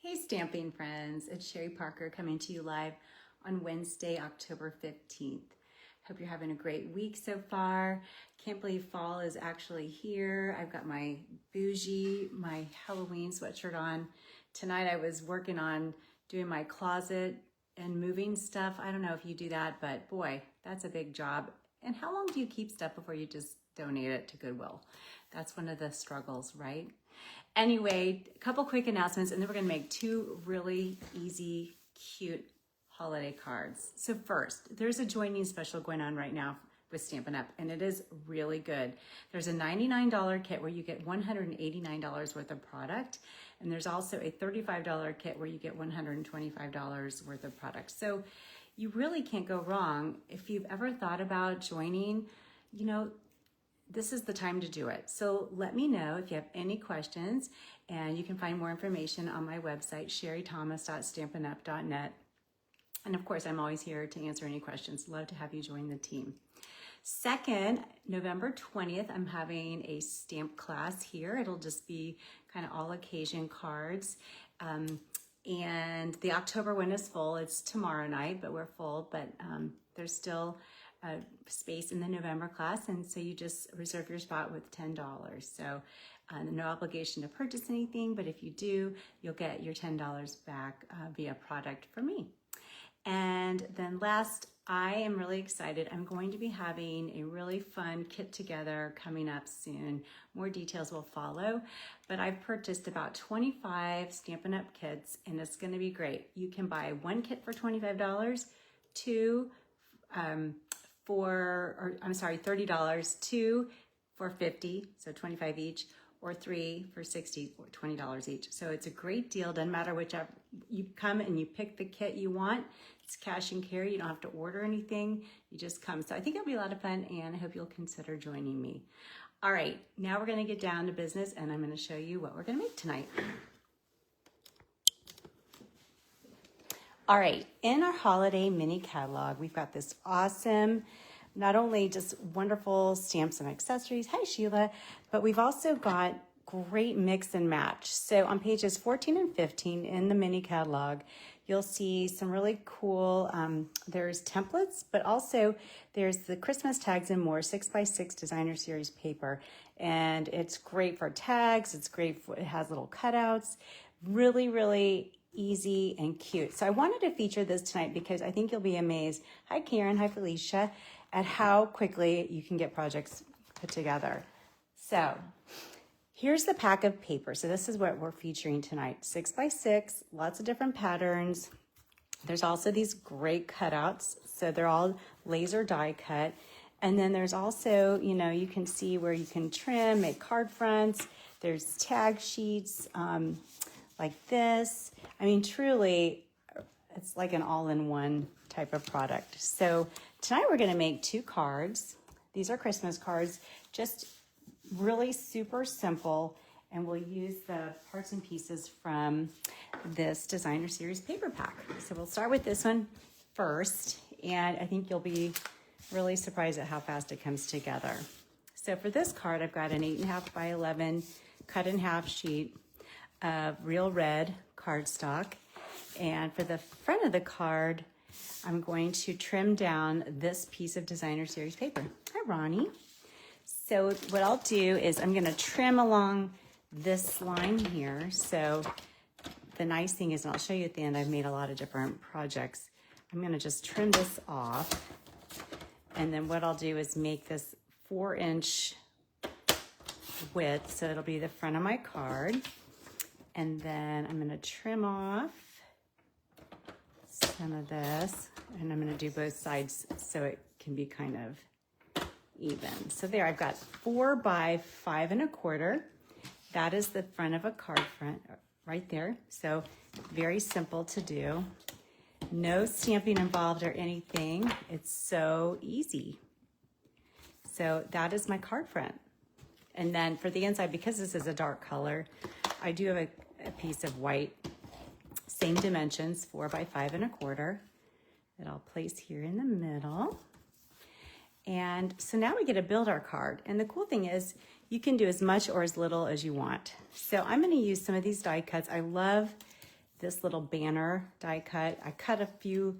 Hey stamping friends, it's Sherry Parker coming to you live on Wednesday, October 15th. Hope you're having a great week so far. Can't believe fall is actually here. I've got my my Halloween sweatshirt on. Tonight I was working on doing my closet and moving stuff. I don't know if you do that, but boy, that's a big job. And how long do you keep stuff before you just donate it to Goodwill? That's one of the struggles, right? Anyway, a couple quick announcements, and then we're gonna make two really easy, cute holiday cards. So first, there's a Join Me special going on right now with Stampin' Up, and it is really good. There's a $99 kit where you get $189 worth of product, and there's also a $35 kit where you get $125 worth of product. So you really can't go wrong. If you've ever thought about joining, this is the time to do it. So let me know if you have any questions, and you can find more information on my website, sherrythomas.stampinup.net. And of course, I'm always here to answer any questions. Love to have you join the team. Second, November 20th, I'm having a stamp class here. It'll just be kind of all occasion cards. And the October one is full. It's tomorrow night, but we're full, but there's still space in the November class, and so you just reserve your spot with $10. So no obligation to purchase anything, but if you do, you'll get your $10 back via product from me. And then last, I am really excited. I'm going to be having a really fun kit together coming up soon. More details will follow, but I've purchased about 25 Stampin' Up! Kits, and it's gonna be great. You can buy one kit for $25, two $30, two for $50, so 25 each, or three for $60 or $20 each. So it's a great deal. Doesn't matter whichever, you come and you pick the kit you want. It's cash and carry. You don't have to order anything. You just come. So I think it'll be a lot of fun, and I hope you'll consider joining me. All right, now we're gonna get down to business, and I'm gonna show you what we're gonna make tonight. All right, in our holiday mini catalog, we've got this awesome, not only just wonderful stamps and accessories, hi Sheila, but we've also got great mix and match. So on pages 14 and 15 in the mini catalog, you'll see some really cool, there's templates, but also there's the Christmas tags and more 6x6 designer series paper. And it's great for tags, it's great for, it has little cutouts, really, really easy and cute. So I wanted to feature this tonight because I think you'll be amazed. Hi Karen, hi Felicia, at how quickly you can get projects put together. So here's the pack of paper. So this is what we're featuring tonight. 6x6, lots of different patterns. There's also these great cutouts. So they're all laser die cut. And then there's also, you can see where you can trim, make card fronts. There's tag sheets like this. I mean, truly, it's like an all-in-one type of product. So tonight we're gonna make two cards. These are Christmas cards, just really super simple, and we'll use the parts and pieces from this designer series paper pack. So we'll start with this one first, and I think you'll be really surprised at how fast it comes together. So for this card, I've got an 8.5 by 11 cut in half sheet of real red cardstock. And for the front of the card, I'm going to trim down this piece of designer series paper. Hi, Ronnie. So what I'll do is I'm gonna trim along this line here. So the nice thing is, and I'll show you at the end, I've made a lot of different projects. I'm gonna just trim this off. And then what I'll do is make this 4-inch width, so it'll be the front of my card. And then I'm gonna trim off some of this, and I'm gonna do both sides so it can be kind of even. So there, I've got 4 by 5 1/4. That is the front of a card front right there. So very simple to do. No stamping involved or anything. It's so easy. So that is my card front. And then for the inside, because this is a dark color, I do have a piece of white, same dimensions, 4 by 5 1/4, that I'll place here in the middle. And so now we get to build our card. And the cool thing is you can do as much or as little as you want. So I'm gonna use some of these die cuts. I love this little banner die cut. I cut a few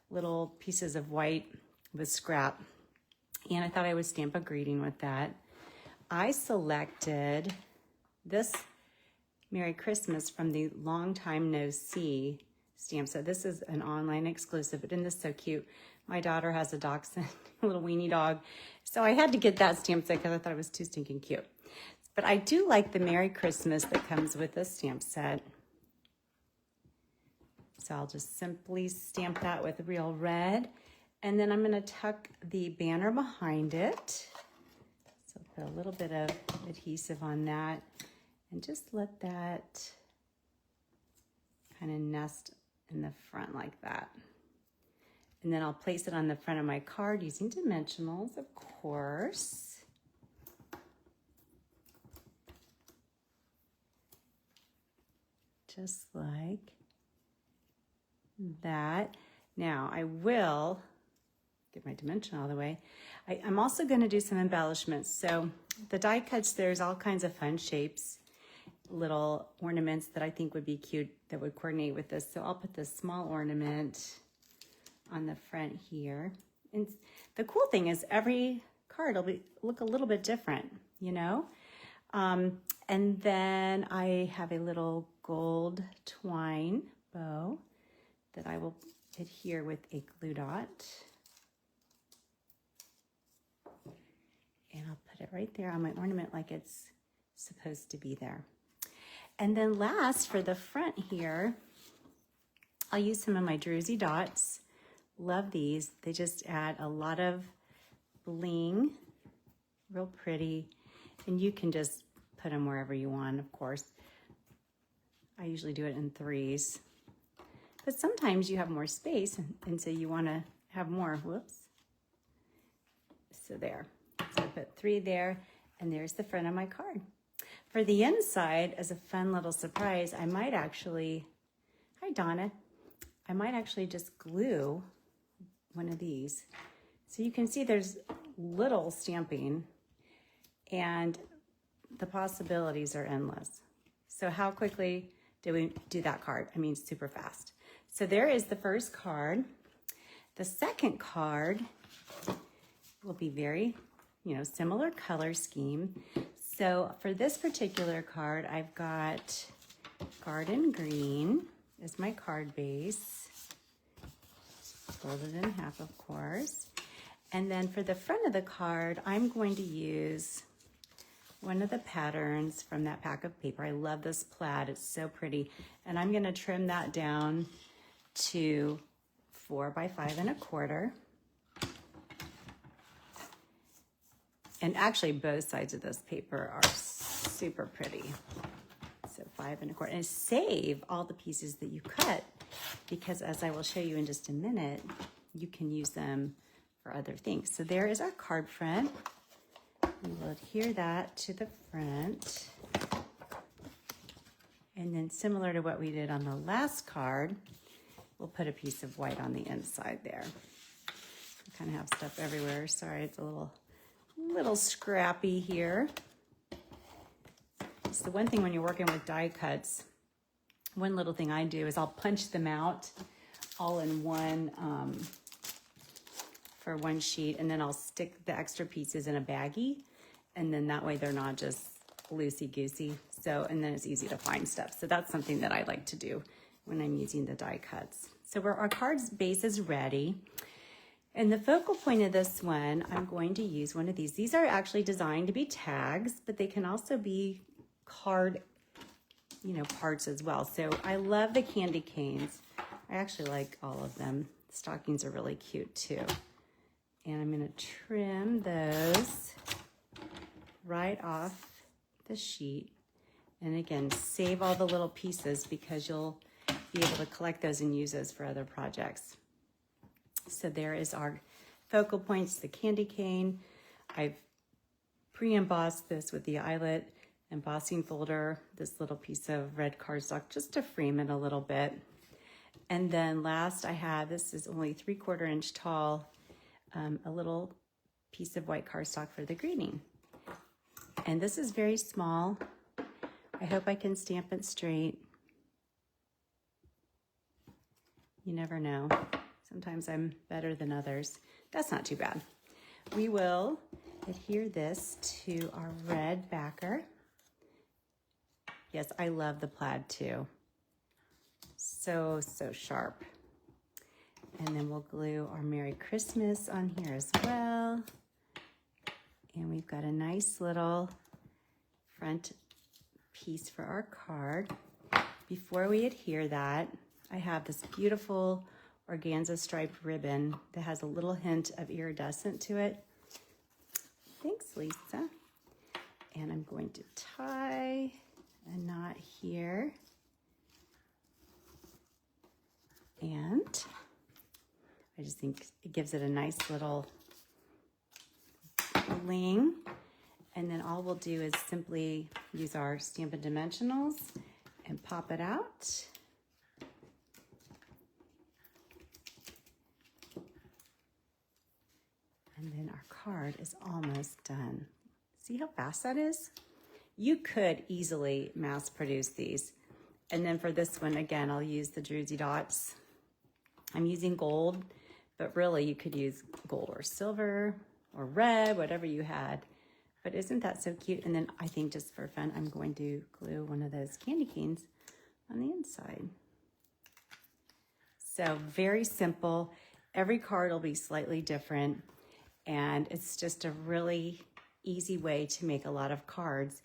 little pieces of white with scrap, and I thought I would stamp a greeting with that. I selected this Merry Christmas from the Long Time No See stamp set. This is an online exclusive, but isn't this so cute? My daughter has a dachshund, a little weenie dog. So I had to get that stamp set because I thought it was too stinking cute. But I do like the Merry Christmas that comes with this stamp set. So I'll just simply stamp that with real red. And then I'm going to tuck the banner behind it. So put a little bit of adhesive on that and just let that kind of nest in the front like that. And then I'll place it on the front of my card using dimensionals, of course. Just like that. Now I will get my dimension all the way. I'm also going to do some embellishments. So the die cuts, there's all kinds of fun shapes, little ornaments that I think would be cute that would coordinate with this. So I'll put this small ornament on the front here. And the cool thing is every card will look a little bit different, you know? And then I have a little gold twine bow that I will adhere with a glue dot. And I'll put it right there on my ornament like it's supposed to be there. And then last, for the front here, I'll use some of my Druzy dots. Love these. They just add a lot of bling, real pretty. And you can just put them wherever you want, of course. I usually do it in 3s. But sometimes you have more space, and so you want to have more. Whoops. So there. So I put 3 there, and there's the front of my card. For the inside, as a fun little surprise, I might actually, hi Donna, I might actually just glue one of these. So you can see there's little stamping, and the possibilities are endless. So how quickly do we do that card? I mean, super fast. So there is the first card. The second card will be very, similar color scheme. So for this particular card, I've got Garden Green as my card base. Fold it in half, of course. And then for the front of the card, I'm going to use one of the patterns from that pack of paper. I love this plaid. It's so pretty. And I'm going to trim that down to 4 by 5 1/4. And actually both sides of this paper are super pretty. So 5 1/4. And save all the pieces that you cut, because as I will show you in just a minute, you can use them for other things. So there is our card front. We will adhere that to the front. And then similar to what we did on the last card, we'll put a piece of white on the inside there. I kind of have stuff everywhere. Sorry, it's a little scrappy here. So the one thing when you're working with die cuts, one little thing I do is I'll punch them out all in one for one sheet, and then I'll stick the extra pieces in a baggie, and then that way they're not just loosey-goosey. So, and then it's easy to find stuff. So that's something that I like to do when I'm using the die cuts. So our card's base is ready. And the focal point of this one, I'm going to use one of these. These are actually designed to be tags, but they can also be card, parts as well. So I love the candy canes. I actually like all of them. The stockings are really cute too. And I'm going to trim those right off the sheet. And again, save all the little pieces because you'll be able to collect those and use those for other projects. So there is our focal points, the candy cane. I've pre-embossed this with the eyelet embossing folder, this little piece of red cardstock just to frame it a little bit. And then last I have, this is only 3/4 inch tall, a little piece of white cardstock for the greeting. And this is very small. I hope I can stamp it straight. You never know. Sometimes I'm better than others. That's not too bad. We will adhere this to our red backer. Yes, I love the plaid too. So sharp. And then we'll glue our Merry Christmas on here as well. And we've got a nice little front piece for our card. Before we adhere that, I have this beautiful organza striped ribbon that has a little hint of iridescent to it. Thanks, Lisa. And I'm going to tie a knot here. And I just think it gives it a nice little bling. And then all we'll do is simply use our Stampin' Dimensionals and pop it out. And then our card is almost done. See how fast that is? You could easily mass produce these. And then for this one, again, I'll use the Druzy Dots. I'm using gold, but really you could use gold or silver or red, whatever you had. But isn't that so cute? And then I think just for fun, I'm going to glue one of those candy canes on the inside. So very simple. Every card will be slightly different. And it's just a really easy way to make a lot of cards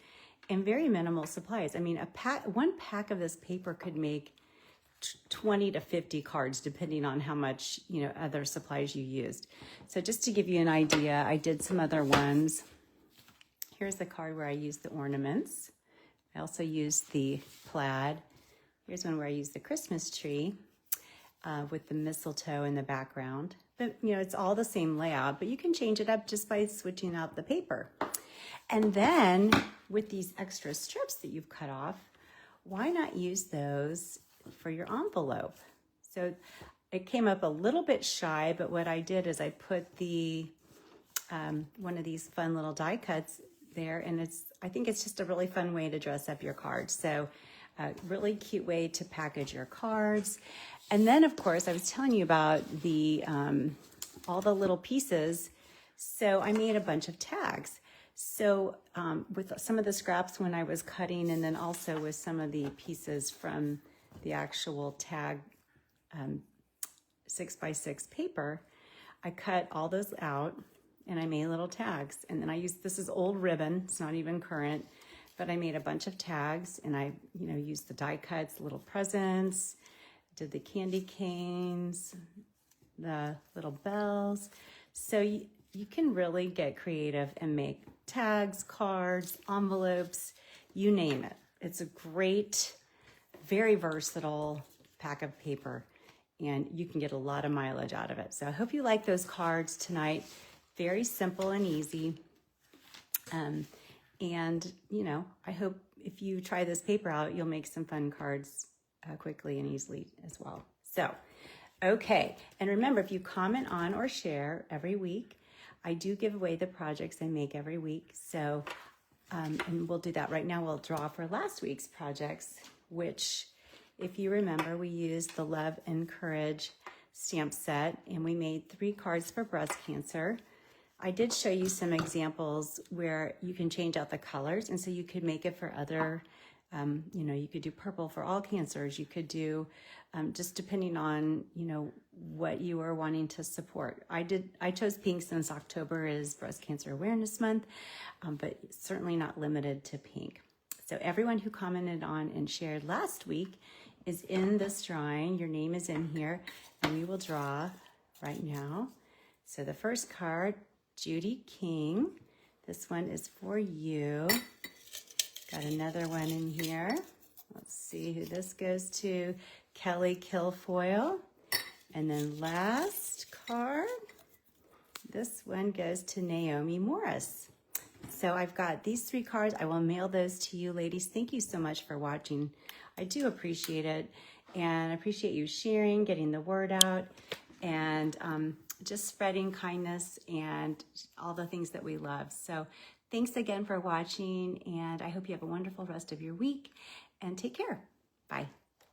and very minimal supplies. I mean, one pack of this paper could make 20 to 50 cards, depending on how much, other supplies you used. So just to give you an idea, I did some other ones. Here's the card where I used the ornaments. I also used the plaid. Here's one where I used the Christmas tree with the mistletoe in the background. But, it's all the same layout, but you can change it up just by switching out the paper. And then with these extra strips that you've cut off, why not use those for your envelope? So it came up a little bit shy, but what I did is I put the one of these fun little die cuts there, and I think it's just a really fun way to dress up your cards. So a really cute way to package your cards. And then, of course, I was telling you about the all the little pieces. So I made a bunch of tags. So with some of the scraps when I was cutting, and then also with some of the pieces from the actual tag 6x6 paper, I cut all those out and I made little tags. And then this is old ribbon, it's not even current, but I made a bunch of tags, and I, used the die cuts, little presents, did the candy canes, the little bells. So you can really get creative and make tags, cards, envelopes, you name it. It's a great, very versatile pack of paper, and you can get a lot of mileage out of it. So I hope you like those cards tonight. Very simple and easy. And, I hope if you try this paper out, you'll make some fun cards quickly and easily as well. So, okay. And remember, if you comment on or share every week, I do give away the projects I make every week. So, and we'll do that right now. We'll draw for last week's projects, which, if you remember, we used the Love and Courage stamp set, and we made 3 cards for breast cancer. I did show you some examples where you can change out the colors, and so you could make it for other, you could do purple for all cancers. You could do, just depending on, what you are wanting to support. I chose pink since October is Breast Cancer Awareness Month, but certainly not limited to pink. So everyone who commented on and shared last week is in this drawing. Your name is in here, and we will draw right now. So the first card, Judy King. This one is for you. Got another one in here. Let's see who this goes to. Kelly Kilfoyle. And then last card, this one goes to Naomi Morris. So I've got these 3 cards. I will mail those to you, ladies. Thank you so much for watching. I do appreciate it, and I appreciate you sharing, getting the word out, and just spreading kindness and all the things that we love. So thanks again for watching, and I hope you have a wonderful rest of your week, and take care. Bye.